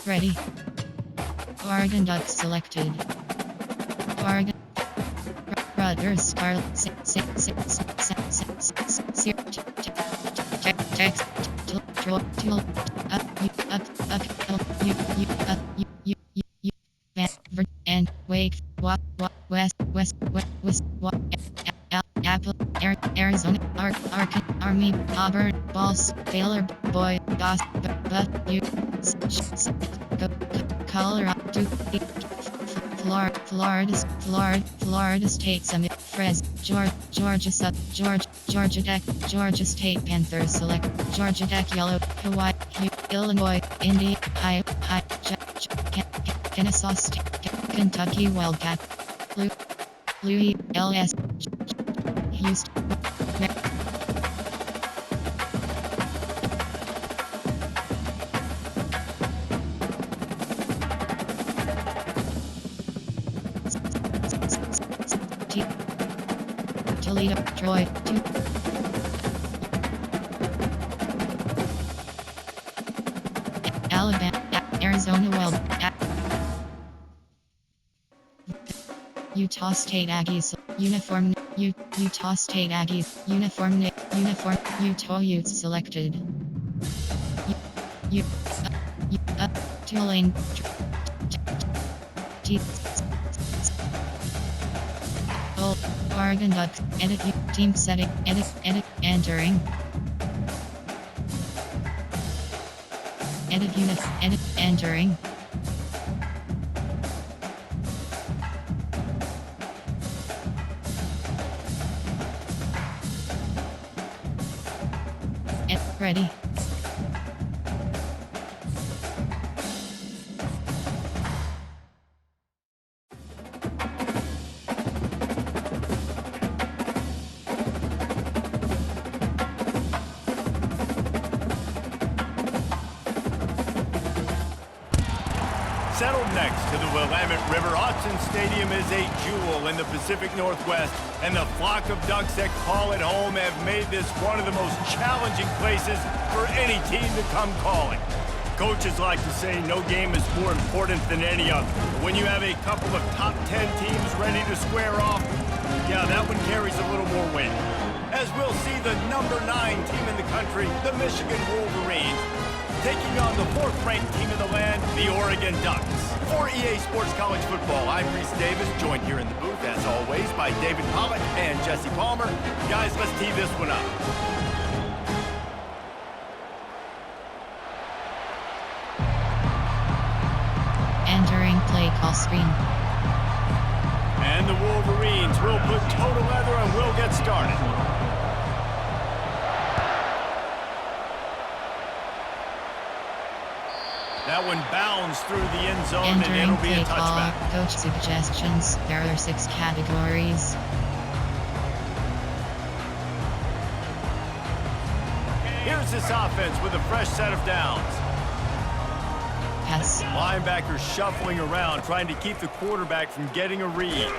Ready. Oregon Ducks selected. Oregon. Rudder Scarlet. And wake west Apple Arizona Army Auburn Balls Baylor Boy Goss Colorado Florida State Summit Georgia Tech Georgia State Panthers select Georgia Tech Yellow Hawaii Illinois India Kennesaw State Kentucky Wildcat Louis LS Houston Toledo Troy Alabama Arizona Wild Utah State Aggies Uniform Utah State Aggies Uniform Utah Utes selected Tulane Oregon Ducks edit team setting edit entering edit unit edit entering ready. Settled next to the Willamette River, Autzen Stadium is a jewel in the Pacific Northwest, and the flock of Ducks that call it home have made this one of the most challenging places for any team to come calling. Coaches like to say no game is more important than any other. When you have a couple of top 10 teams ready to square off, yeah, that one carries a little more weight. As we'll see the number 9 team in the country, the Michigan Wolverines, taking on the 4th-ranked team in the land, the Oregon Ducks. For EA Sports College Football, I'm Reese Davis, joined here in the booth, as always, by David Pollock and Jesse Palmer. Guys, let's tee this one up. Entering play call screen. And the Wolverines will put toe to leather and we'll get started. That one bounds through the end zone Entering and it'll be a play call. touchback. Coach suggestions. There are 6 categories. Here's this offense with a fresh set of downs. Pass. Linebackers shuffling around, trying to keep the quarterback from getting a read.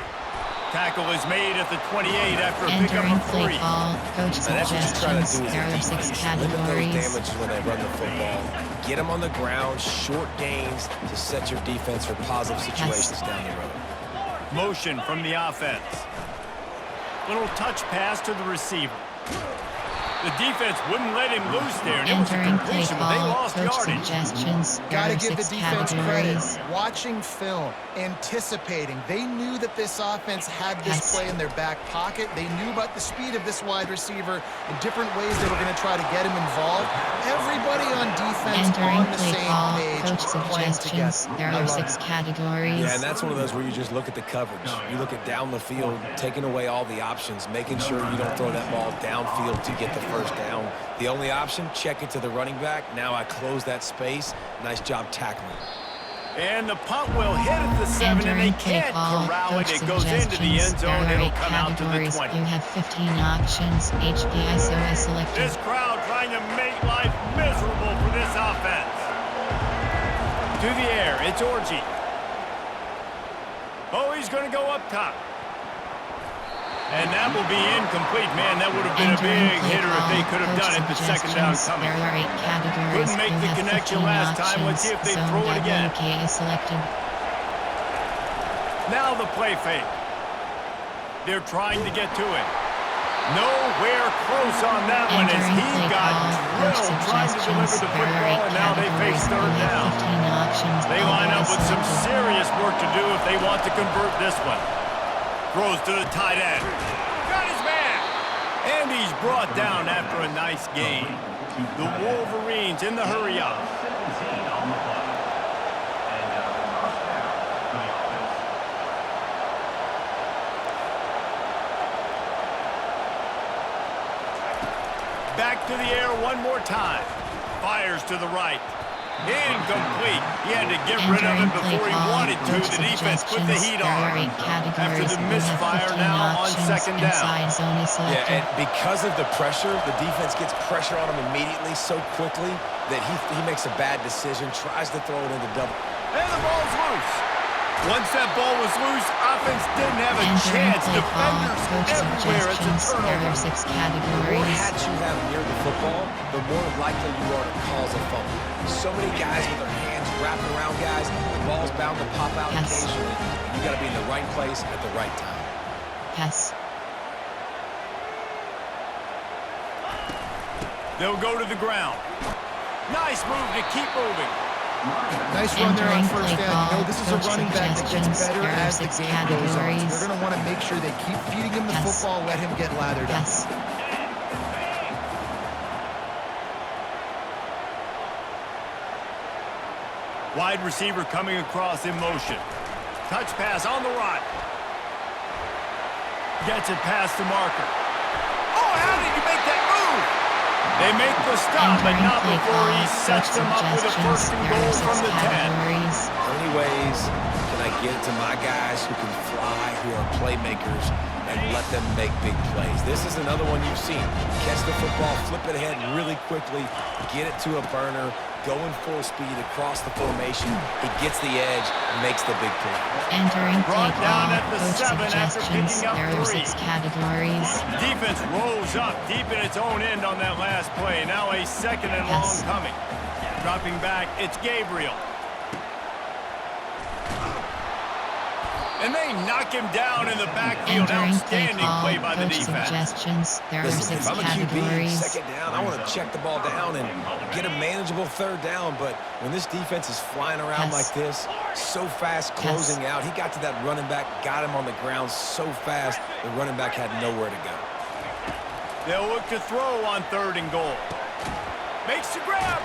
Tackle is made at the 28 after a pickup Entering of 3. play call. Coach suggestions. There are 6 categories. Limit those damages when they run the football. Get them on the ground, short gains to set your defense for positive situations down the road. Motion from the offense. Little touch pass to the receiver. The defense wouldn't let him loose there, and it was a Entering play completion, but they call. lost Coach yardage. suggestions. There Got to are give the 6 defense categories. credit. Watching film, anticipating. They knew that this offense had this Yes. play in their back pocket. They knew about the speed of this wide receiver and different ways they were going to try to get him involved. Everybody on defense Entering on the play same call. page, Coach playing suggestions. together. There I are love 6 it. categories. Yeah, and that's one of those where you just look at the coverage. You look at down the field, taking away all the options, making sure you don't throw that ball downfield to get the first down. The only option, check it to the running back. Now I close that space. Nice job tackling. And the punt will hit at the 7, and they can't corral it. It goes into the end zone. It'll come out to the 20. You have 15 options. HPISO is selected. This crowd trying to make life miserable for this offense. To the air, it's Orji. Oh, he's going to go up top. And that will be incomplete. Man, that would have been a big hitter if they could have done it. The second down coming. There are 8 categories. Couldn't make You the have connection 15 last time. Let's see if they Zone throw it again. WK is selected. Now the play fake. They're trying to get to it. Nowhere close on that one as he got drilled trying to deliver the football, and now they face third down. They line up with some serious work to do if they want to convert this one. Throws to the tight end. Got his man. And he's brought down after a nice gain. The Wolverines in the hurry up. Back to the air one more time. Fires to the right. Incomplete. He had to get rid of it before he wanted to. The defense put the heat on. After the misfire now on second down. Yeah, and because of the pressure, the defense gets pressure on him immediately so quickly that he makes a bad decision, tries to throw it into double. And the ball's loose. Once that ball was loose, offense didn't have a chance. Defenders everywhere. It's a turnover. 6 The more categories. hats you have near the football, the more likely you are to cause a fumble. So many guys with their hands wrapping around guys, the ball's bound to pop out occasionally. You got to be in the right place at the right time. Pass. They'll go to the ground. Nice move to keep moving. Nice run there on first Entering down. play You know, this is a call, running back that gets coach better as the suggestions. game There are goes 6 on. So categories. they're going to want to make sure they keep feeding him the Yes. football, let him get lathered up. Pass. Wide receiver coming across in motion. Touch pass on the right. Gets it past the marker. Oh, how did you make that move? They make the stop, but not before he sets them up with a first and goal from the 10. How many ways can I get to my guys who can fly, who are playmakers, and let them make big plays? This is another one you've seen. Catch the football, flip it ahead really quickly, get it to a burner, going full speed across the formation. He gets the edge, makes the big play. Entering play Brought down call, at the coach 7 after suggestions. picking up There are 3. 6 categories. Defense rolls up deep in its own end on that last play. Now a second and long Yes. coming. Dropping back, it's Gabriel. And they knock him down in the backfield. Entering play Outstanding call, play by the coach defense. suggestions. There are Listen, 6 if I'm a QB, categories. second down, I want to check the ball down and get a manageable third down. But when this defense is flying around Yes. like this, so fast closing out, he got to that running back, got him on the ground so fast, the running back had nowhere to go. They'll look to throw on third and goal. Makes the grab.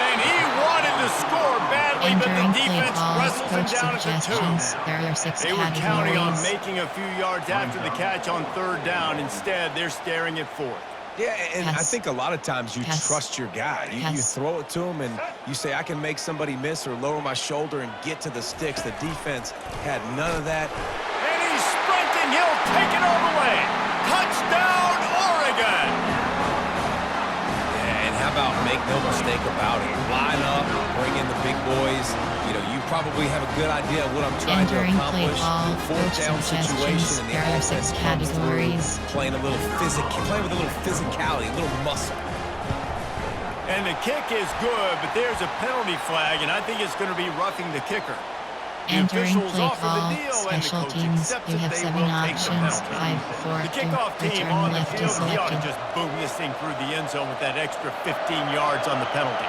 And he wanted to score badly, but Entering the play defense call, wrestles him coach down at the 2. suggestions. There are 6 They were counting on categories. making a few yards after the catch on third down. Instead, they're staring at fourth. Yeah, and I Pass. think a lot of times you Pass. trust your guy. You Pass. throw it to him and you say, I can make somebody miss or lower my shoulder and get to the sticks. The defense had none of that. And he's sprinting. He'll take it all the way. Touchdown, Oregon. And how about make no mistake about it? Line up, bring in the big boys. You know, you probably have a good idea of what I'm trying to Entering play accomplish. call, Fourth coach down suggestions. situation and the There are offense 6 comes through, categories. playing with a little physicality, a little muscle. And the kick is good, but there's a penalty flag, and I think it's going to be roughing the kicker. The Entering officials play offer call, the deal, and the special coach teams. accepts You it. have They 7 will take the options. penalty. 5, 4, The 2. kickoff team Return on the left is field, he ought to selected. just boom this thing through the end zone with that extra 15 yards on the penalty.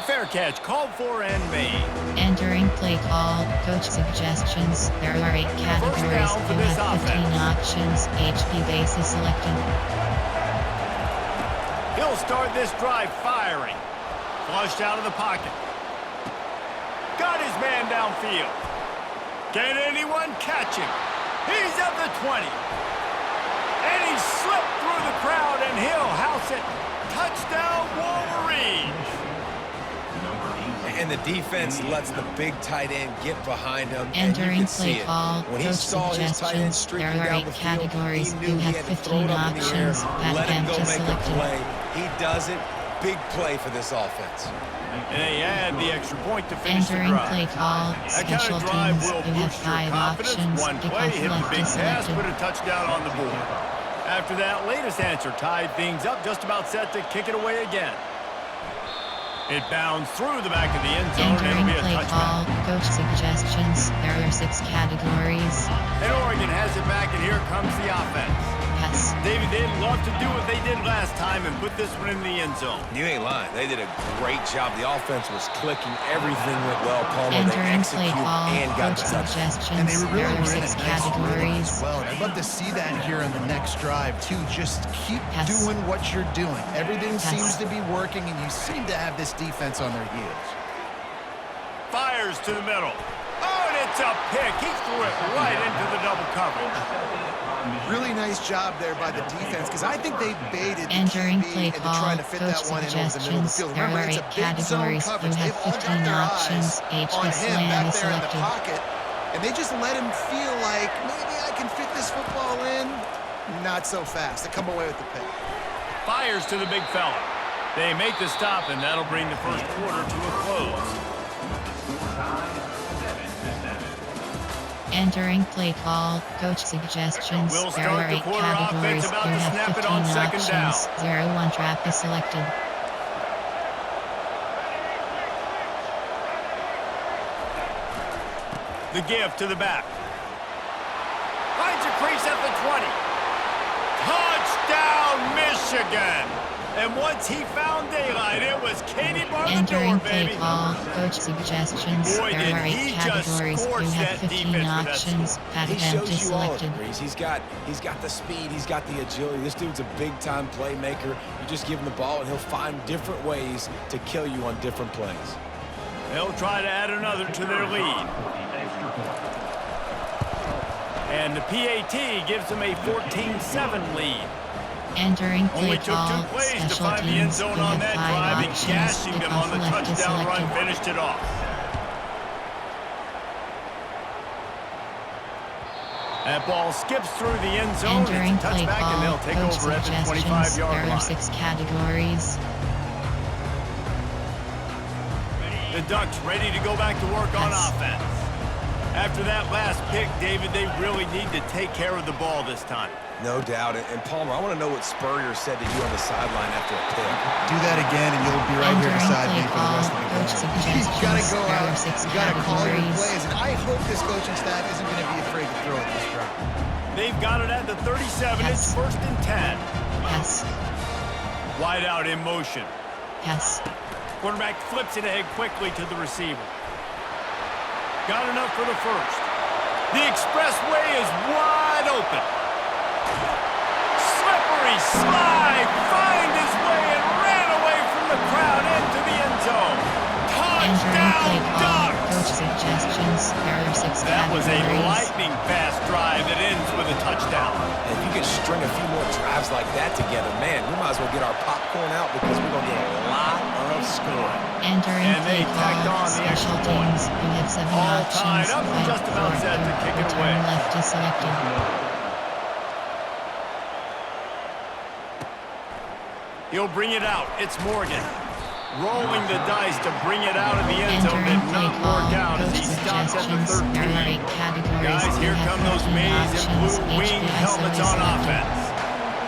Fair catch, called for and made. Entering play call, coach suggestions. There are 8 categories. down for You this have 15 offense. options. HP base is selected. He'll start this drive firing. Flushed out of the pocket. Got his man downfield. Can anyone catch him? He's at the 20. And he slipped through the crowd, and he'll house it. Touchdown, Wolverines. And the defense lets the big tight end get behind him, and you Entering can see play it. call, When he coach saw his tight end suggestions. streaking There are down 8 the field, categories. he knew You he have had to throw 15 it up in the air, options. Pat let him go Kemp is make a selected. play. He does it. Big play for this offense. And they add the extra point to finish the Entering drive. play call. That kind Special of drive teams. will You have boost your 5 confidence. options. One play, Kickoff hit the left big is pass, selected. put a touchdown on the board. After that latest answer tied things up, just about set to kick it away again. It bounds through the back of the end zone, and it'll Entering be a play touchdown. call. Coach suggestions. There are 6 categories. And Oregon has it back, and here comes the offense. Pass. David, they'd love to do what they did last time and put this one in the end zone. You ain't lying. They did a great job. The offense was clicking. Everything went well. Palmer, they Entering play executed call. and got Coach the touchdown. suggestions. And they There really are were in 6 a nice rhythm categories. as well. And I'd love to see that here on the next drive, too. Just keep Pass. doing what you're doing. Everything Pass. seems to be working, and you seem to have this defense on their heels. Fires to the middle. Oh, and it's a pick. He threw it right into the double coverage. Really nice job there by the defense, because I think they baited the Entering QB play into call. trying to fit Coach that one in over the middle of the suggestions. field. There Remember, are it's 8 a big zone categories. coverage. You have They've all got 15 their options. eyes HD on him slam back is there in the selected. pocket, and they just let him feel like, maybe I can fit this football in. Not so fast. They come away with the pick. Fires to the big fella. They make the stop, and that'll bring the first quarter to a close. Entering play call. Coach suggestions. We'll There start are the 8 quarter categories. offense about You to have snap it 15 on second down. options. 0-1 trap is selected. The give to the back. Finds a crease at the 20. Touchdown, Michigan! And once he found daylight, it was Katie bar the Entering door, play baby. call. Coach suggestions. Boy, There did are 8 he just categories. You scorch have that 15 defense for that options. score. Pat He attempt is shows you all selected. of Breeze. He's got the speed. He's got the agility. This dude's a big-time playmaker. You just give him the ball, and he'll find different ways to kill you on different plays. They'll try to add another to their lead. And the PAT gives them a 14-7 lead. Entering play Only took call. 2 plays to Special find the end teams. zone You on have that 5 drive, and options. gashing them on the Kickoff left is touchdown run selected. finished it off. That ball skips through the end zone. Entering It's a play touchback, call. and they'll take Coach over at the suggestions. 25-yard There are line. 6 categories. The Ducks ready to go back to work on Yes. offense. After that last pick, David, they really need to take care of the ball this time. No doubt. And Palmer, I want to know what Spurrier said to you on the sideline after a pick. Do that again, and you'll be right here Entering beside me play for the rest of call. the Coach game. suggestions. You got to go There out. are 6 You got to call your categories. plays, and I hope this coaching staff isn't going to be afraid to throw at this drive. They've got it at the 37. Yes. It's 1st and 10. Pass. Wide out in motion. Pass. Quarterback flips it ahead quickly to the receiver. Got enough for the first. The expressway is wide open. Slippery slide, find his way and ran away from the crowd into the end zone. Entering Touchdown, play call. Ducks! Coach suggestions. There are 6 That was a categories. lightning fast drive that ends with a touchdown. And if you can string a few more drives like that together, man, we might as well get our popcorn out because we're going to get a lot of scoring. Entering And they play tacked call. on the extra Special point. teams. You have 7 All options. tied up and 5, just about 4, set to kick it return away. left is selected. He'll bring it out. It's Morgan. Rolling the dice to bring it out of the end zone. Entering Did play not call. work out as Coach he stops at the suggestions. There are 8 13. categories. Guys, You here have come those 15 maize and options. blue wing HPSO helmets is on selected. offense.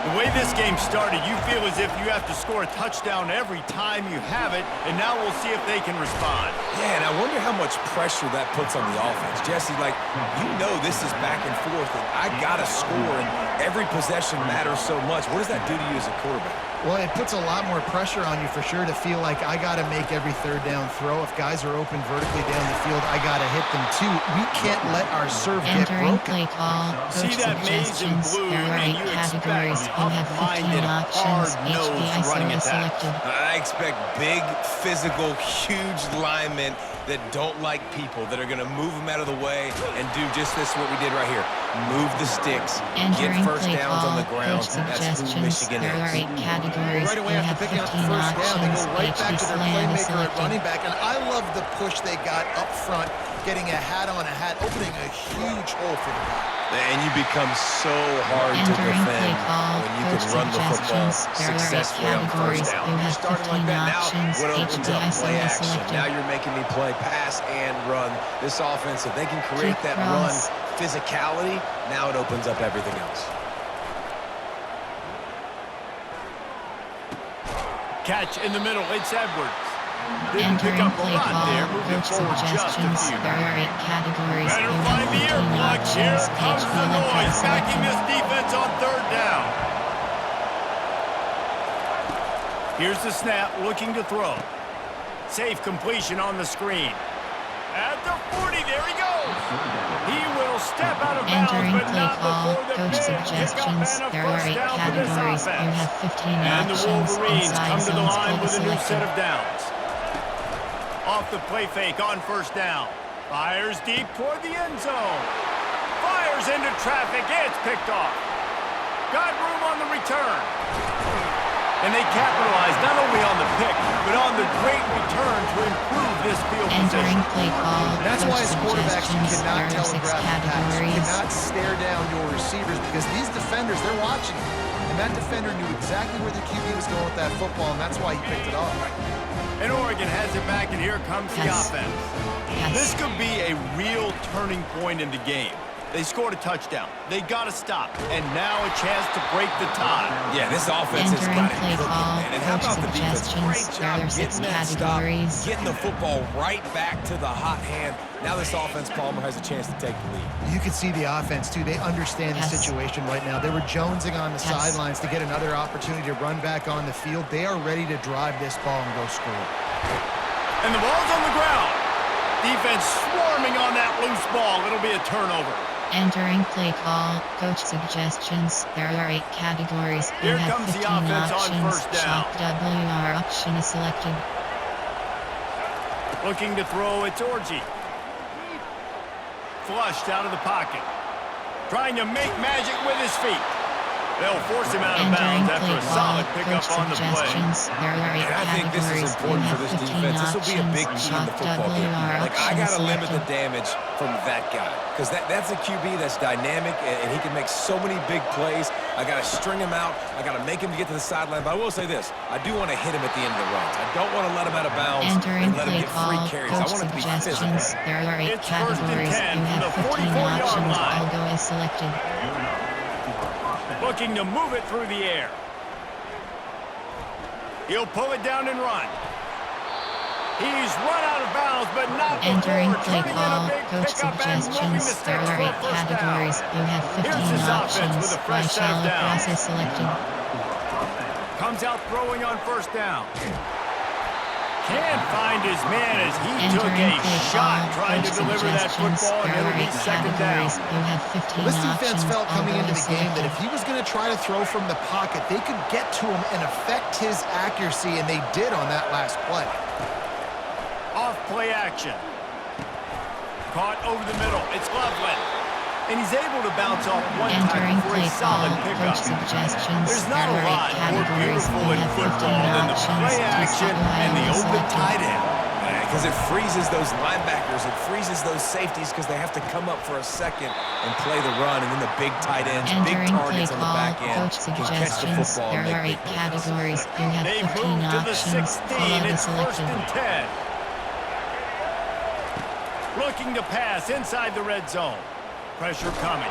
The way this game started, you feel as if you have to score a touchdown every time you have it, and now we'll see if they can respond. Yeah, and I wonder how much pressure that puts on the offense. Jesse, like, you know this is back and forth, and I got to score, and every possession matters so much. What does that do to you as a quarterback? Well, it puts a lot more pressure on you for sure to feel like I got to make every third down throw. If guys are open vertically down the field, I got to hit them too. We can't let our serve get Entering broken. play call. See Coach that maize in suggestions. blue, There are and 8 you categories. expect You have 15 tough-minded, options. hard-nosed HPSO running is attack. selected. I expect big, physical, huge linemen that don't like people, that are going to move them out of the way and do just this, what we did right here. Move the sticks, Entering get first play downs call. on the ground. Coach That's who suggestions. Michigan There are is. 8 categories. Right away You after have picking up 15 the first down, they options. go right back HD to their slam is playmaker at selected. running back, and I love the push they got up front getting a hat on a hat, opening a huge hole for the guy. And you become so hard to Entering play defend call, when you coach can run the football suggestions. There are 8 successfully on categories. first down. You You're have starting like 15 that now. options. What opens up? HDI Play action. selected. Now you're making me play pass and run. This offense, if they can create Kick that cross. run physicality, now it opens up everything else. Catch in the middle. It's Edwards. Didn't pick Entering up a play lot call, there. Moving coach forward just a suggestions. few. There are 8 categories. Better You find have the 15 earplugs. Here options. comes the HDI noise. Backing selected. this defense on third down. Here's the snap, looking to throw. Safe completion on the screen. At the 40, there he goes. He will step out of bounds, Entering but play not call, before the coach big suggestions. pickup and a There are first 8 down for this categories. You offense. have 15 And the options. Wolverines Inside come to the zones, line play with a new set selected. of downs. Off the play fake on first down. Fires deep toward the end zone. Fires into traffic. It's picked off. Got room on the return. And they capitalize not only on the pick, but on the great return to improve this field Entering position. play call, That's why as coach quarterbacks, you suggestions. cannot There are 6 telegraph the pass. You categories. cannot stare down your receivers because these defenders, they're watching you. And that defender knew exactly where the QB was going with that football, and that's why he picked it off. And Oregon has it back, and here comes the Yes. offense. Yes. This could be a real turning point in the game. They scored a touchdown. They got to stop. And now a chance to break the tie. Yeah, this offense has Entering got it play cooking, call, man. And how coach about the defense? suggestions. Great There job are 6 getting that stop, categories. getting the football right back to the hot hand. Now this offense, Palmer, has a chance to take the lead. You can see the offense, too. They understand the Yes. situation right now. They were jonesing on the Yes. sidelines to get another opportunity to run back on the field. They are ready to drive this ball and go score. And the ball's on the ground. Defense swarming on that loose ball. It'll be a turnover. Entering play call, coach suggestions. There are 8 categories. You Here have comes the 15 offense on options. first down. Shock WR option is selected. Looking to throw, it's Orji. Flushed out of the pocket. Trying to make magic with his feet. They'll force him out of Entering bounds after play a solid call, pickup coach on the play. suggestions. There are 8 And I think this is categories. You important for have this 15 defense. This will be a big options. key in the Shock football game. WR Like, I option got is to limit the selected. damage from that guy. Because that's a QB that's dynamic, and he can make so many big plays. I got to string him out. I got to make him get to the sideline. But I will say this. I do want to hit him at the end of the runs. I don't want to let him out of bounds Entering and let him play get free call, carries. I coach want it to be physical. suggestions. There are 8 It's first and categories. 10 You from have the 15 44-yard options. line. Algo is selected. Looking to move it through the air. He'll pull it down and run. He's run out of bounds, but not Entering before play turning in call, a big coach pickup and moving the suggestions. There sticks are for a 8 first down. categories. You have Here's 15 this offense options. with a By fresh set of shallow downs. cross is selected. Comes out throwing on first down. Can't find his man as he took Entering a play shot call, trying to coach deliver that suggestions. football, and There it'll are be 8 second down. categories. You have 15 Well, this defense options. felt coming Algo into is the game that selected. if he was going to try to throw from the pocket, they could get to him and affect his accuracy, and they did on that last play. Off play action. Caught over the middle. It's Loveland. And he's able to bounce off one Entering time for a play call, solid pickup. coach suggestions. There's There not a are 8 lot more categories. beautiful You in have football 15 than the options. play To action stop and the Algo is open selected. tight end. Because it freezes those linebackers. It freezes those safeties because they have to come up for a second and play the run. And then the big tight ends, big Entering play targets on the call, back end coach can catch the suggestions. football and There make are 8 big plays. categories. You have They 15 move to the options. 16. Algo is It's first selected. and 10. Looking to pass inside the red zone. Pressure coming.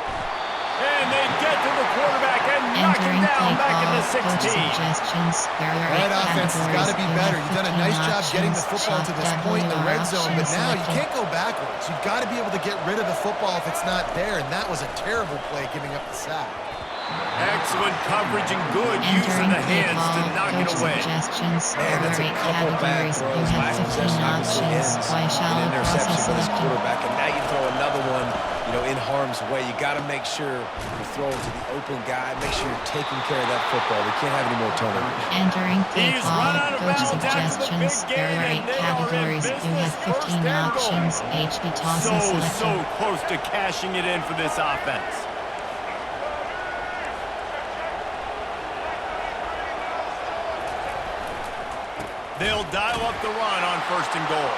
And they get to the quarterback and knock him Entering down play back call, into coach 16. suggestions. There are 8 That offense has got to be categories. better. You You've done a have nice 15 job getting the options. football to this Shock point in the red WR zone, but option now you selected. can't go backwards. You've got to be able to get rid of the football if it's not there, and that was a terrible play giving up the sack. Excellent coverage and good use of Entering the play hands to call, knock it coach away. suggestions. Man, There that's are a 8 couple bad categories. throws. You have Last 15 possession obviously options. ends By in shallow an cross interception is for this selected. quarterback. And now you throw another one, in harm's way. You got to make sure you're throwing to the open guy. Make sure you're taking care of that football. We can't have any more turnovers. Entering play He's call, run out of coach bounds after the suggestions. big There gain, are and 8 they are in categories. You business have first 15 and goal. options. HB toss So is selected. close to cashing it in for this offense. They'll dial up the run on first and goal.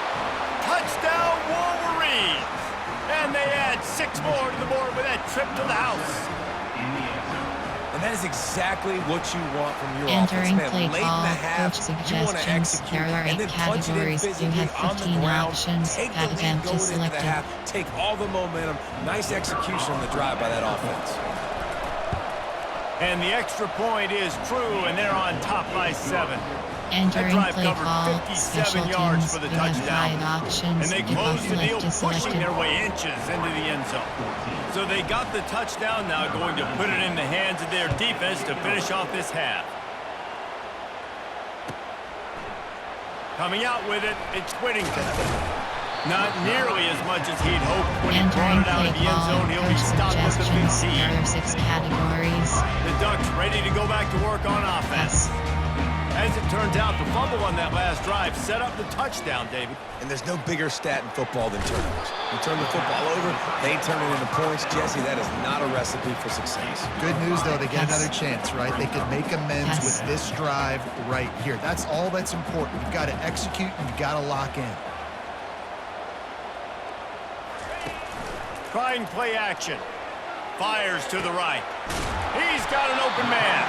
Touchdown, Wolverines! 6 more to the board with that trip to the house. And that is exactly what you want from your Entering offense, play man. Late in call, the half, coach you want to suggestions. execute There are and 8 then punch it in categories. You physically have on the 15 ground. options. Take the That lead event going is into the selected. half. Take all the momentum. Nice execution on the drive by that offense. And the extra point is true, and they're on top by 7. Entering drive play covered call, 57 special yards teams. for the You have touchdown. 5 options. And they If close the deal, left is pushing selected. their way inches into the end zone. So they got the touchdown, now going to put it in the hands of their defense to finish off this half. Coming out with it, it's Whittington. Not nearly as much as he'd hoped when he brought Entering it out play of the end call, zone. He'll be coach stopped with the suggestions. 15. There are 6 categories. The Ducks ready to go back to work on offense. As it turns out, the fumble on that last drive set up the touchdown, David. And there's no bigger stat in football than turnovers. You turn the football over, they turn it into points. Jesse, that is not a recipe for success. Good news, though, they get Yes. another chance, right? They could make amends Yes. with this drive right here. That's all that's important. You've got to execute and you've got to lock in. Trying play action. Fires to the right. He's got an open man.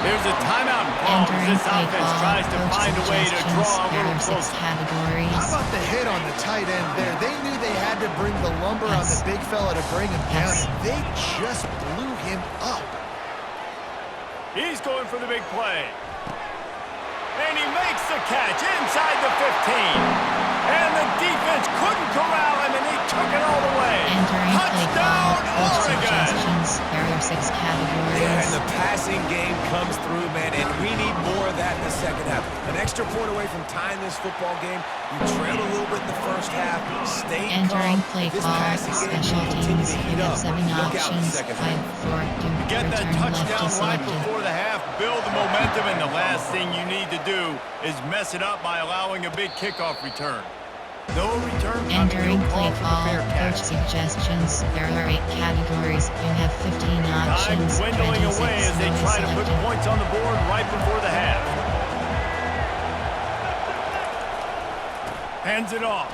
There's a timeout called as Entering this play offense call, tries to coach find a way to suggestions. draw a There little are 6 closer. categories. How about the hit on the tight end there? They knew they had to bring the lumber on the Yes. big fella to bring him down. Yes. And they just blew him up. He's going for the big play. And he makes the catch inside the 15. And the defense couldn't corral him, and he took it all the way. Entering play call, Touchdown, coach Oregon! suggestions. There are 6 Yeah, categories. and the passing game comes through, man, and we need more of that in the second half. An extra point away from tying this football game. You trailed a little bit in the first half. Stay Entering calm. play This call, passing game special will continue teams. to You heat have up. 7 Look out in the options. second 5, half. 4, 2. Get that Return left touchdown is right selected. before the half, build the momentum, and the last thing you need to do is mess it up by allowing a big kickoff return. No return coming, Entering no play call for the call, fair coach catch. suggestions. There are 8 categories. You have 15 Time options. dwindling 26 away as they will be try to put selected. points on the board right before the half. Hands it off.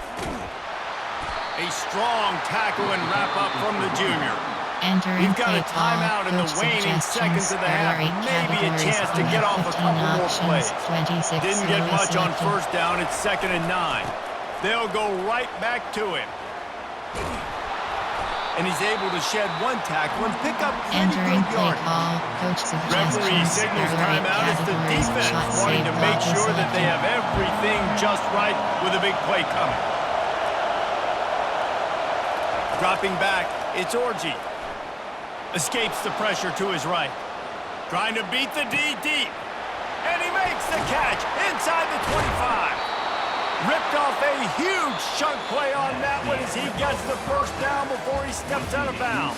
A strong tackle and wrap up from the junior. Entering We've got play a timeout call, in the coach waning seconds suggestions. of the There half. are 8 Maybe a categories. chance to You get have off a 15 couple more options. plays. 26 Didn't get will be much on selected. first down. It's 2nd and 9. They'll go right back to him. And he's able to shed one tackle and pick up pretty Entering good play yardage. call, coach Referee suggestions. signals There are 8 timeout. It's the categories. defense Shot wanting to save make block is sure that they selected. have everything just right with a big play coming. Dropping back, it's Orji. Escapes the pressure to his right. Trying to beat the D deep. And he makes the catch inside the 25. Ripped off a huge chunk play on that one as he gets the first down before he steps out of bounds.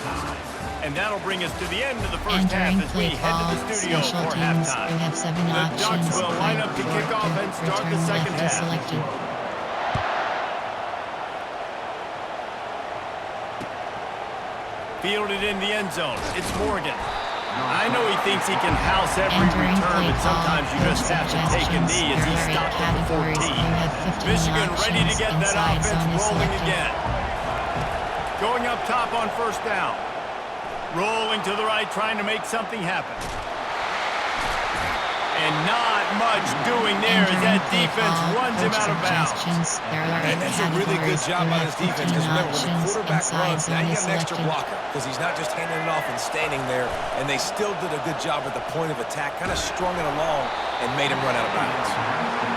And that'll bring us to the end of the first Entering half as we play head call, to the studio special for teams. halftime. You have 7 The options. Ducks will line up to 5, kick 4, off 2. and start the Return second left is half. selected. Fielded in the end zone. It's Morgan. I know he thinks he can house every Entering return, play but sometimes you call, just have to take a suggestions. knee as he There are 8 stopped at the categories. 14. You have 15 Michigan ready to options. get that Inside offense zone is rolling selected. again. Going up top on first down. Rolling to the right, trying to make something happen. And not much doing there as that defense runs him out of bounds. And that's a really good job by this defense because remember, when the quarterback runs, now you got an extra blocker because he's not just handing it off and standing there, and they still did a good job at the point of attack, kind of strung it along and made him run out of bounds.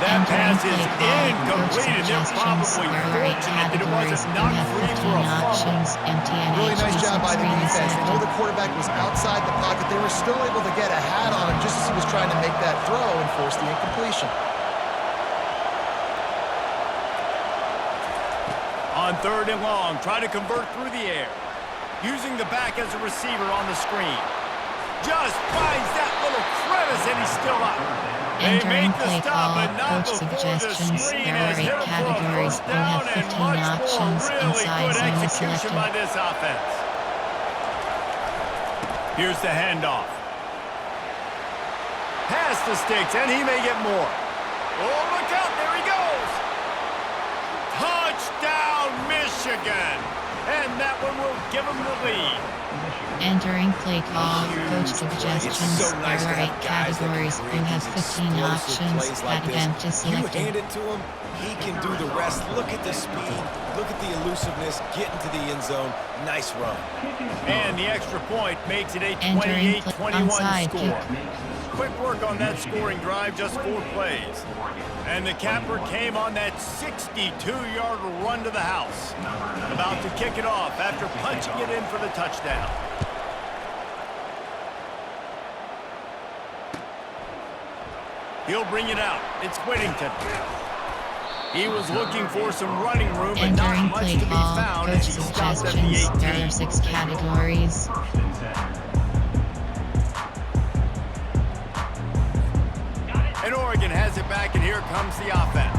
That pass is incomplete, and they're probably fortunate that it wasn't knocked free for a fumble. Really nice job by the defense. They know the quarterback was outside the pocket. They were still able to get a hat on him just as he was trying to make that throw and force the incompletion. On 3rd and long, try to convert through the air. Using the back as a receiver on the screen. Just finds that little crevice, and he's still up. They Entering make the play stop, call, but not coach before the suggestions. screen There has are 8 hit him for a categories. first You down have and 15 much more options. really Inside good zone is execution selected. by this offense. Here's the handoff. Pass the sticks, and he may get more. Oh, look out, there he goes. Touchdown, Michigan. And that one will give them the lead. Entering play call, coach suggestions. It's so nice to There are have 8 guys that can categories. create You have these 15 explosive options. plays like this. Category to You selected. hand it to him, he can do the rest. Look at the speed, look at the elusiveness, get into the end zone. Nice run. And the extra point makes it a Entering 28-21 onside score. kick. Quick work on that scoring drive, just 4 plays. And the capper came on that 62-yard run to the house. About to kick it off after punching it in for the touchdown. He'll bring it out. It's Whittington. He was looking for some running room, but not Entering much play to be call, found coach as he stopped at the suggestions. There 18. are 6 categories. And Oregon has it back, and here comes the offense.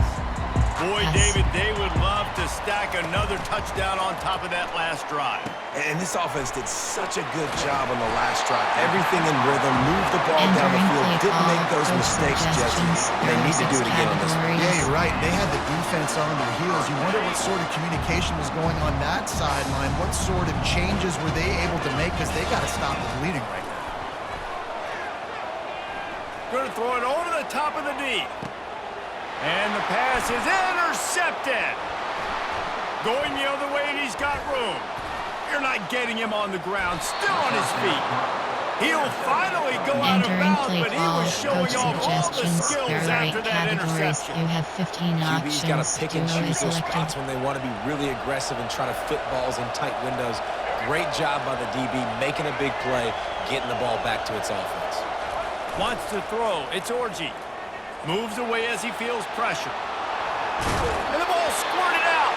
Boy, Yes. David, they would love to stack another touchdown on top of that last drive. And this offense did such a good job on the last drive. Everything in rhythm, moved the ball down the Entering field, play didn't call, make those coach mistakes, Jesse. suggestions. And There they are need to 6 do it again on this one. categories. Yeah, you're right. They had the defense on their heels. You wonder what sort of communication was going on that sideline. What sort of changes were they able to make? Because they got to stop the bleeding right now. Going to throw it over the top of the D. And the pass is intercepted. Going the other way, and he's got room. You're not getting him on the ground, still on his feet. He'll finally go out of Entering bounds, play but he call, was showing coach off all the suggestions. skills There are 8 after that categories. interception. You have 15 QB's options. got to pick and Duo is choose their selected. spots when they want to be really aggressive and try to fit balls in tight windows. Great job by the DB, making a big play, getting the ball back to its offense. Wants to throw. It's Orji. Moves away as he feels pressure. And the ball squirted out.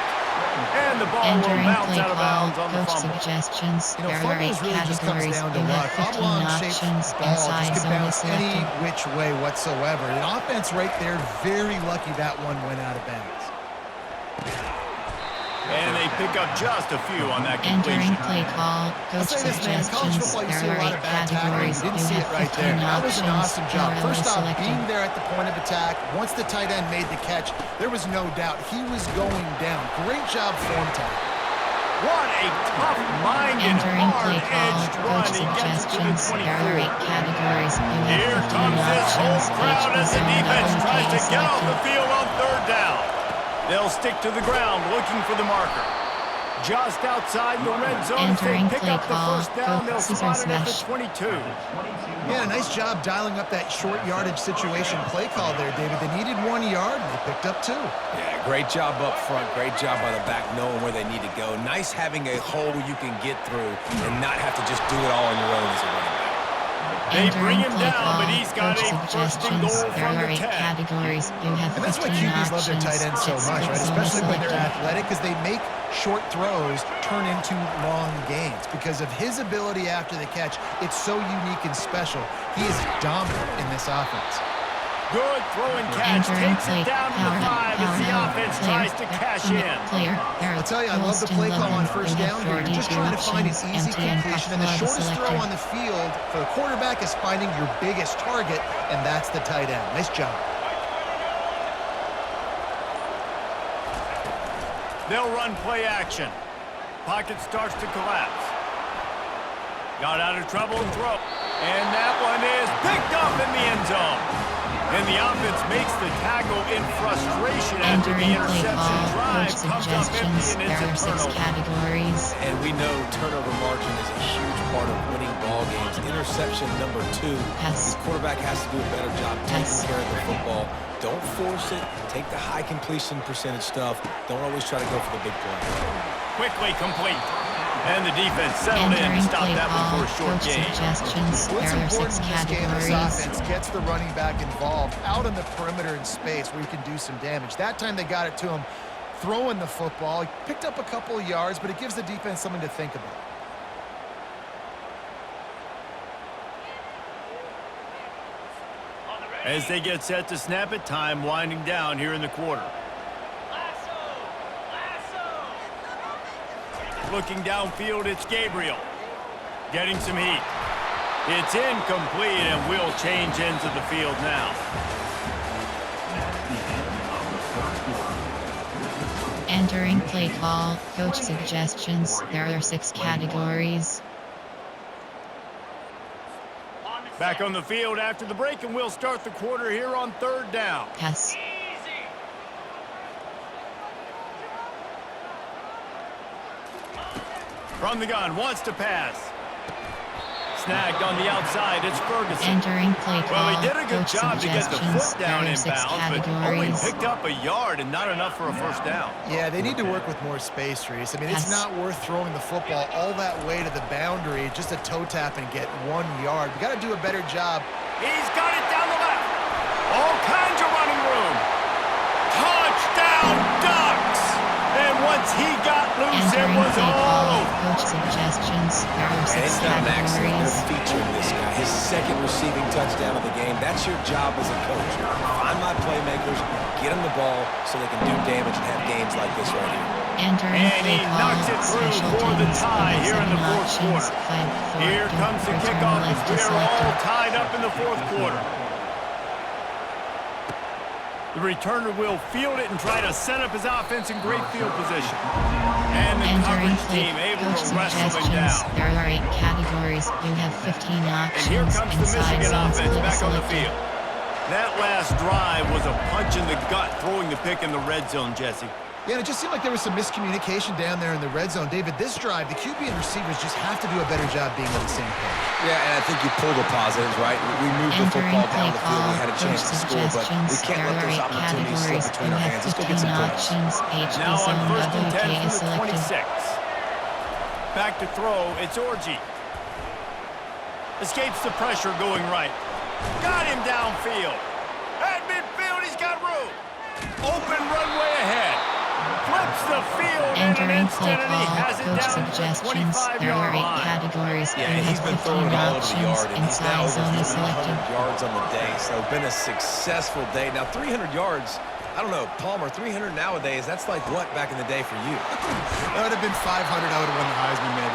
And the ball will Entering bounce play out of call, bounds on the coach fumble. suggestions. You know, There are 8 fumbles really just comes categories. down to You luck. have 15 Oblong-shaped options. ball just Inside could zone is bounce any selected. which way whatsoever. An offense right there, very lucky that one went out of bounds. And they pick up just a few on that Entering completion. play call, I'll coach say this, man. College suggestions. football, you see There a are lot 8 of bad tackling. categories. You didn't You see have it right 15 there. That was an options. awesome job. Duo First is off, selected. being there at the point of attack, once the tight end made the catch, there was no doubt he was going down. Great job form tackle. What a tough-minded, Entering play call, hard-edged run. coach He gets it to the suggestions. There are 8 24. categories. You have Here 15 comes this whole options. crowd as the HB zone defense WK tries to is get off the selected. field on 3rd down. They'll stick to the ground looking for the marker. Just outside the red zone. If they Entering pick play up the call, first down, they'll Scissor spot it at the smash. 22. Yeah, nice job dialing up that short yardage situation play call there, David. They needed 1 yard, and they picked up 2. Yeah, great job up front. Great job by the back knowing where they need to go. Nice having a hole you can get through and not have to just do it all on your own as a running back. They bring Entering him play down, call, but he's got coach a first and goal suggestions. There from are the 8 10. categories. You have And that's 15 why QBs options. love their tight ends so much, right? HB zone Especially when they're selected. athletic, because they make short throws turn into long gains. Because of his ability after the catch, it's so unique and special. He is dominant in this offense. Good throwing catch. Entering Takes play it down to the 5 as the offense tries to cash in. I'll tell you, I love the play call on first down here. You're just trying to find an easy completion, and the shortest throw on the field for the quarterback is finding your biggest target, and that's the tight end. Nice job. They'll run play action. Pocket starts to collapse. Got out of trouble and throw. And that one is picked up in the end zone. And the offense makes the tackle in frustration after the Entering play interception call, drive coach comes up empty suggestions. and There are it's a 6 turnover. categories. And we know turnover margin is a huge part of winning ball games. Interception number 2. Yes. The quarterback has to do a better job taking Yes. care of the football. Don't force it. Take the high completion percentage stuff. Don't always try to go for the big play. Quickly complete. And the defense settled in to Entering stop play that one call, for a short coach gain. suggestions. What's There are 6 important in this game, this categories. offense gets the running back involved out on the perimeter in space where he can do some damage. That time they got it to him throwing the football. He picked up a couple of yards, but it gives the defense something to think about. As they get set to snap it, time winding down here in the quarter. Looking downfield, it's Gabriel. Getting some heat. It's incomplete, and we'll change ends of the field now. Entering play call, coach suggestions. There are 6 categories. Back on the field after the break, and we'll start the quarter here on 3rd down. Pass. From the gun, wants to pass. Snagged on the outside, it's Ferguson. Entering play call, Well, he did a good coach job to get the suggestions. foot There down are in 6 bounds, but only categories. picked up a yard and not enough for a first down. Yeah, they need to work with more space, Reese. I mean, it's Yes. not worth throwing the football all that way to the boundary, just a toe tap and get 1 yard. We got to do a better job. He's got it down the left. All kinds of running room. Touchdown, Ducks! And once he got loose, it Entering was play all call, over. coach suggestions. There are And 6 it's not an accident. categories. They're featuring this guy. His 2nd receiving touchdown of the game. That's your job as a coach. Find my playmakers, get them the ball so they can do damage and have games like this right here. Entering And play he call, knocks it through special for the teams. tie You have here in 7 the fourth options. quarter. 5, 4, Here don't comes the return kickoff left as to we are selected. all tied up in the 4th quarter. The returner will field it and try to set up his offense in great field position. And the Entering coverage play team able coach to wrestle him suggestions. down. There are 8 categories. You have 15 And here options. comes the Inside Michigan zones, offense click back on the selected. field. That last drive was a punch in the gut, throwing the pick in the red zone, Jesse. Yeah, and it just seemed like there was some miscommunication down there in the red zone. David, this drive, the QB and receivers just have to do a better job being on the same page. Yeah, and I think you pull the positives, right? We moved the Entering football down play the field. We had a call, chance coach to score, but we suggestions. can't There let are those 8 opportunities slip categories. between You our have hands. Let's go get 15 some points. options. HB Now on zone 1st and 10 WK from is the selected. 26. Back to throw, it's Orji. Escapes the pressure going right. Got him downfield. At midfield, he's got room. Open runway ahead. Flips the field in an Entering play instant, and he call, has it coach down to the suggestions. There are 25-yard 8 line. categories. Yeah, You and he's have been 15 throwing it all over the options. yard, and he's now Inside over zone is 300 selected. yards on the day. So been a successful day. Now 300 yards, I don't know, Palmer, 300 nowadays, that's like what back in the day for you? That would have been 500. I would have won the Heisman, man.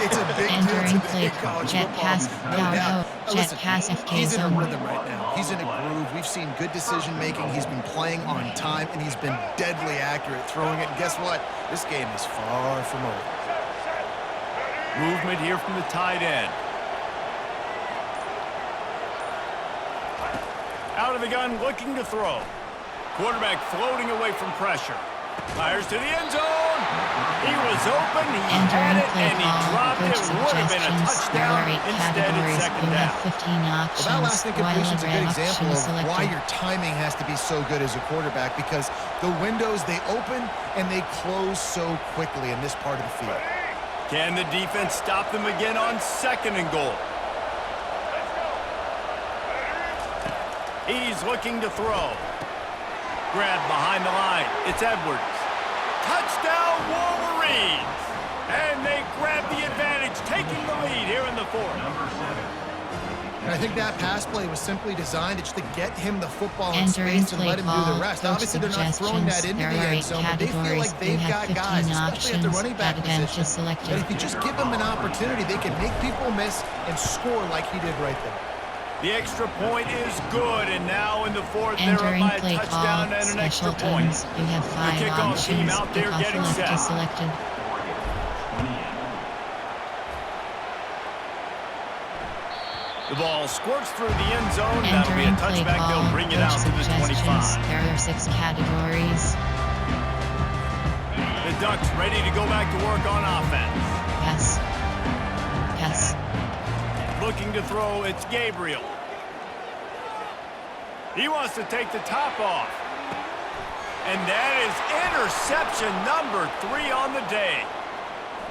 It's a big deal Entering today play in college jet football. pass, No power doubt. jet Listen, pass FK he's in a zone. rhythm right now. He's in a groove. We've seen good decision-making. He's been playing on time, and he's been deadly accurate throwing it. And guess what? This game is far from over. Movement here from the tight end. Out of the gun, looking to throw. Quarterback floating away from pressure. Fires to the end zone. He was open, he had Entering it, play and he call, dropped it. coach Would have been a suggestions. There touchdown. are 8 Instead, it's categories. 2nd You down. have 15 options. Well, that last incompletion is a good While example option is of why selected. your timing has to be so good as a quarterback, because the windows, they open and they close so quickly in this part of the field. Can the defense stop them again on 2nd and goal? He's looking to throw. Grab behind the line. It's Edwards. Touchdown, Wolverines! And they grab the advantage, taking the lead here in the 4th. And I think that pass play was simply designed to just to get him the football in Entering space and play let him do call, the rest. coach Obviously, they're not throwing that into suggestions. the There are end 8 zone, but they feel categories. like they've You have got guys, 15 especially at the options. running back Advantage position, is selected. that if you just give them an opportunity, they can make people miss and score like he did right there. The extra point is good, and now in the 4th, they're up Entering by a play touchdown call, and an extra special point. teams. You have 5 kickoff team options. out there Kickoff getting left set. is selected. The ball squirts through the end zone. That'll be a Entering play touchback. call, They'll bring it coach out to the suggestions. 25. There are 6 categories. The Ducks ready to go back to work on offense. Pass. Pass. Looking to throw, it's Gabriel. He wants to take the top off. And that is interception number 3 on the day.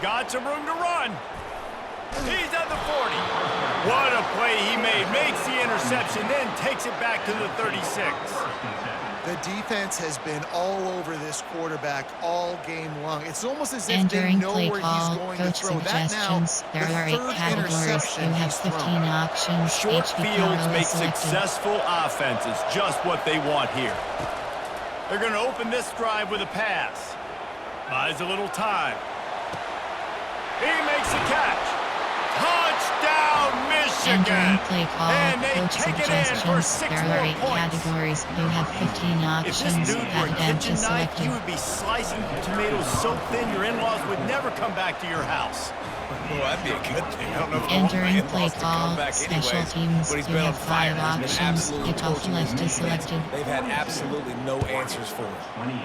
Got some room to run. He's at the 40. What a play he made. Makes the interception, then takes it back to the 36. The defense has been all over this quarterback all game long. It's almost as if they Entering know play where call, he's going to coach throw. That now, suggestions. There the are 8 third categories. interception You have he's 15 thrown. options. Short HB fields portal make is selected. successful offenses. Just what they want here. They're going to open this drive with a pass. Buys a little time. He makes a catch. Touchdown! Touchdown, Entering Michigan! play call, And they coach take it in for suggestions. 6 There are more 8 points. categories. You have 15 If options. this dude were a Added and kitchen knife, selected. you would be slicing tomatoes so thin your in-laws would never come back to your house. Well, that'd be a good thing. I don't know if I want my Entering play in-laws to come call, back special anyways, teams. but he's You been on have fire. 5 He's been options. absolutely Kickoff torching his left is defense. selected. They've had absolutely no answers for him.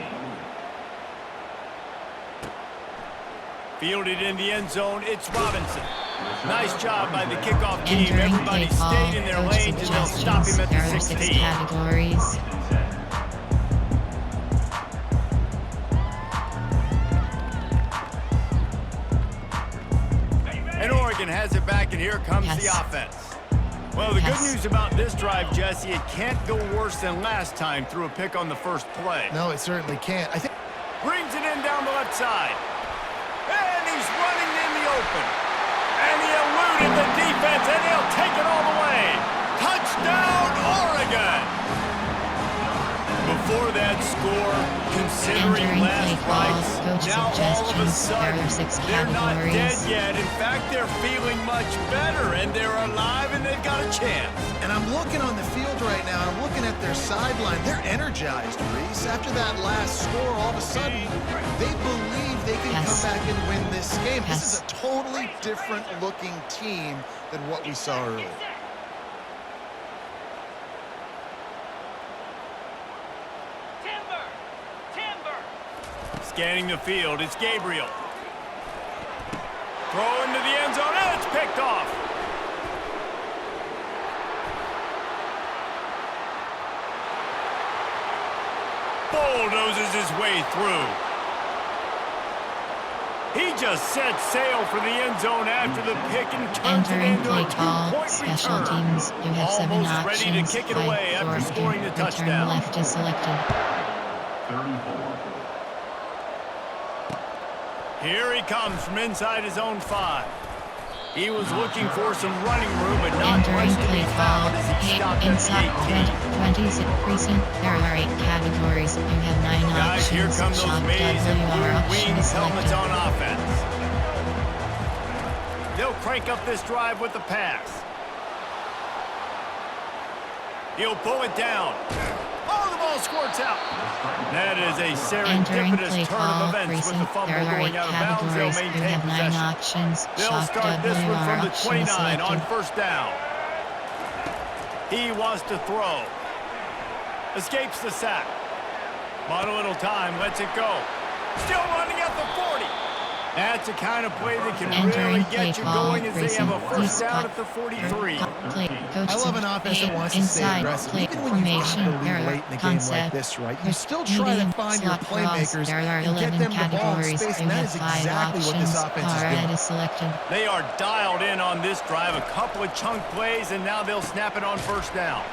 Fielded in the end zone, it's Robinson. Nice job by the kickoff team. Entering Everybody play call, stayed in their coach lanes, and they'll stop him suggestions. at There the are 6 16. categories. And Oregon has it back, and here comes Yes. the offense. Well, the good Yes. news about this drive, Jesse, it can't go worse than last time through a pick on the first play. No, it certainly can't. I think Brings it in down the left side. And he's running in the open. And he eluded the defense, and he'll take it all the way. Touchdown, Oregon! Before that score, considering Entering last play call, rights, coach now all of a suggestions. There sudden, are 6 they're not dead categories. yet. In fact, they're feeling much better, and they're alive, and they've got a chance. And I'm looking on the field right now, and I'm looking at their sideline. They're energized, Reese. After that last score, all of a sudden, they believe they can Yes. come back and win this game. This is Yes. a totally different-looking team than what we saw earlier. Scanning the field, it's Gabriel. Throw into the end zone, and it's picked off. Bulldozes his way through. He just set sail for the end zone after the pick and turns it Entering into play a call, two-point special return. teams. You have 7 Almost options. ready to kick it 5 away after for scoring the return touchdown. left is selected. Here he comes from inside his own 5. He was looking for some running room, but not Entering much to be play call, found as he stopped at inside the 18. 26 precinct. There are 8 categories. You have 9 Guys, options. here come those Shot maize and WR blue option wings is helmets selected. on offense. They'll crank up this drive with the pass. He'll pull it down. Oh, the ball squirts out. That is a Entering serendipitous play turn call, of events with the precinct. fumble There are 8 going out of bounds. They'll categories. You maintain have 9 possession. options. They'll Shot start this one WR from the option is 29 on selected. first down. He wants to throw. Escapes the sack. Bought a little time, lets it go. Still running at the 40. That's the kind of play that can really Entering play get you call, going as they have a precinct. first down at the 43. Play, coach I love an offense that wants to stay inside aggressive. play Even when you've got formation. the There lead are late in a game like concept. this, right? You still try to Medium find your slot cross. playmakers There are and get 11 them the ball in categories. space, You and that have is 5 exactly what this options. offense is Far doing. end is selected. They are dialed in on this drive. A couple of chunk plays, and now they'll snap it on first down.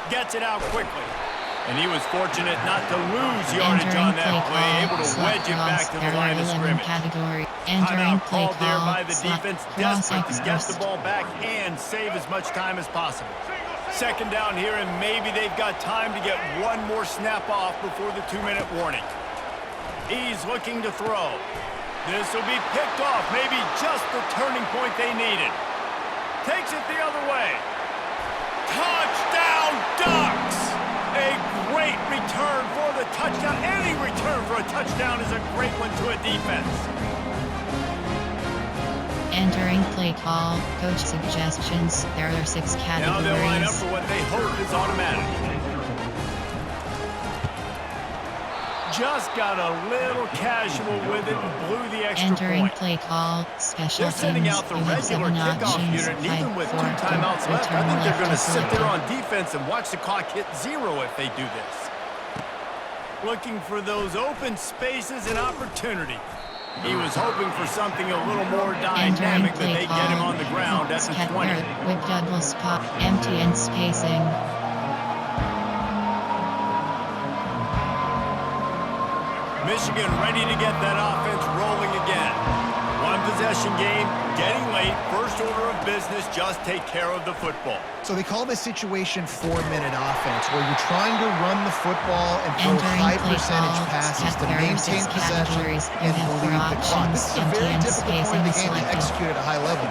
Gets it out quickly. And he was fortunate not to lose yardage Entering on that play play, call, able to slot wedge it cross. back to the There are line of 11 scrimmage. category. Entering Timeout play called there call, by the slot defense, cross desperate to get the first. ball back and save as much time as possible. Second down here, and maybe they've got time to get one more snap off before the 2-minute warning. He's looking to throw. This will be picked off, maybe just the turning point they needed. Takes it the other way. Touchdown, Ducks! A great return for the touchdown. Any return for a touchdown is a great one to a defense. Entering play call, coach suggestions. There are 6 Now they'll line up categories. for what they hope is automatic. Just got a little casual with it and blew the extra Entering point. play call, special They're sending teams. out the You have regular 7 kickoff options. unit, and even 5 with 2 for timeouts left, I return think they're left going to is sit there selected. on defense and watch the clock hit 0 if they do this. Looking for those open spaces and opportunity. He was hoping for something a little more Entering dynamic, but play they get him call, on the ground at the 20. with double spot, empty and spacing. Michigan ready to get that offense rolling again. One possession game, getting late, first order of business, just take care of the football. So they call this situation 4-minute offense, where you're trying to run the football and throw high percentage passes to maintain possession and bleed the clock. This is a very difficult point of the game to execute at a high level.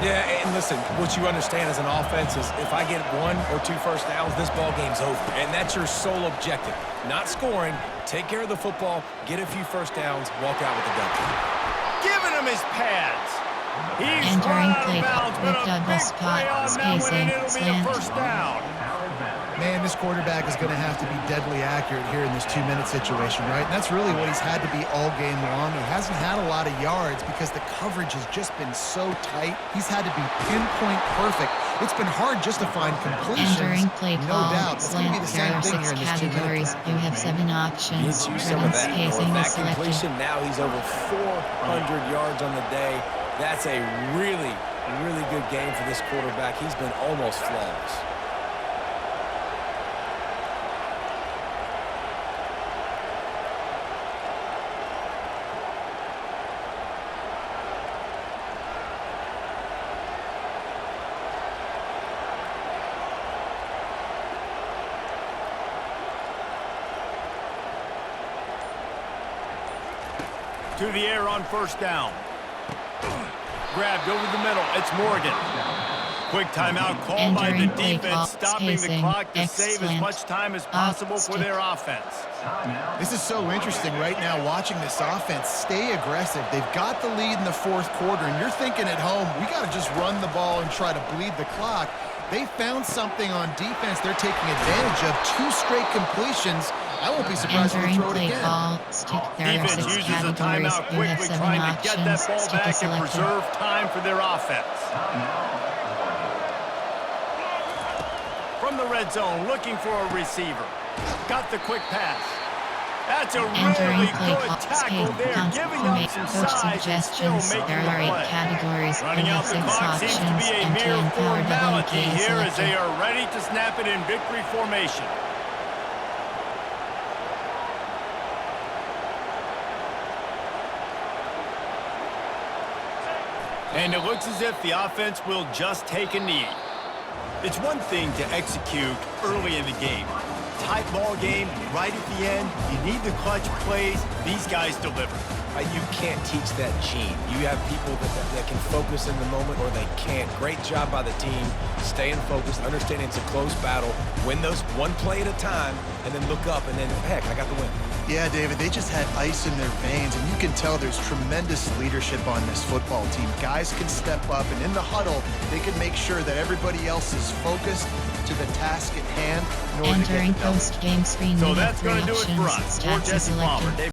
Yeah, and listen, what you understand as an offense is if I get 1 or 2 first downs, this ball game's over. And that's your sole objective. Not scoring, take care of the football, get a few first downs, walk out with the W. Giving him his pads. He's Entering run out play of bounds, but a Douglas big play on Scott, that one, and spacing, it'll be a slant. first down. Man, this quarterback is going to have to be deadly accurate here in this 2-minute situation, right? And that's really what he's had to be all game long. He hasn't had a lot of yards because the coverage has just been so tight. He's had to be pinpoint perfect. It's been hard just to find completions. Entering play no call, doubt. It's going to be the same there are thing here 6 in this 2 categories. minutes. You have 7 options. Gets you some of that. Spacing With is that selected. completion, now he's over 400 yards on the day. That's a really, really good game for this quarterback. He's been almost flawless. To the air on first down. Grabbed over the middle. It's Morgan. Quick timeout called by the Entering play defense, call, stopping the spacing, clock to save as excellent. much time as possible for their offense. This is so interesting right now, watching this offense stay aggressive. They've got the lead in the fourth quarter, and you're thinking at home, we got to just run the ball and try to bleed the clock. They found something on defense they're taking advantage of. 2 straight completions. I won't be surprised if they Entering throw it play again. call, stick. There are Defense 6 uses a categories. timeout You have quickly, 7 trying to options. get that ball Stick back is and selected. preserve time for their offense. From the red zone, looking for a receiver. Got the quick pass. That's a Entering really play good call, tackle space, there, count, giving up some coach size and still suggestions. making There the are 8 play. categories. Running You out have the 6 clock seems to options. be a MT mere and power formality WK here as they selected. are ready to snap it in victory formation. And it looks as if the offense will just take a knee. It's one thing to execute early in the game. Tight ball game, right at the end, you need the clutch plays. These guys deliver. You can't teach that gene. You have people that can focus in the moment or they can't. Great job by the team, staying focused, understanding it's a close battle, win those 1 play at a time, and then look up and then, heck, I got the win. Yeah, David, they just had ice in their veins, and you can tell there's tremendous leadership on this football team. Guys can step up, and in the huddle, they can make sure that everybody else is focused to the task at hand in order to get Entering the W. post-game screen. So You have that's 3 going to do it for options. us. For Stats is Jesse selected. Palmer, Dave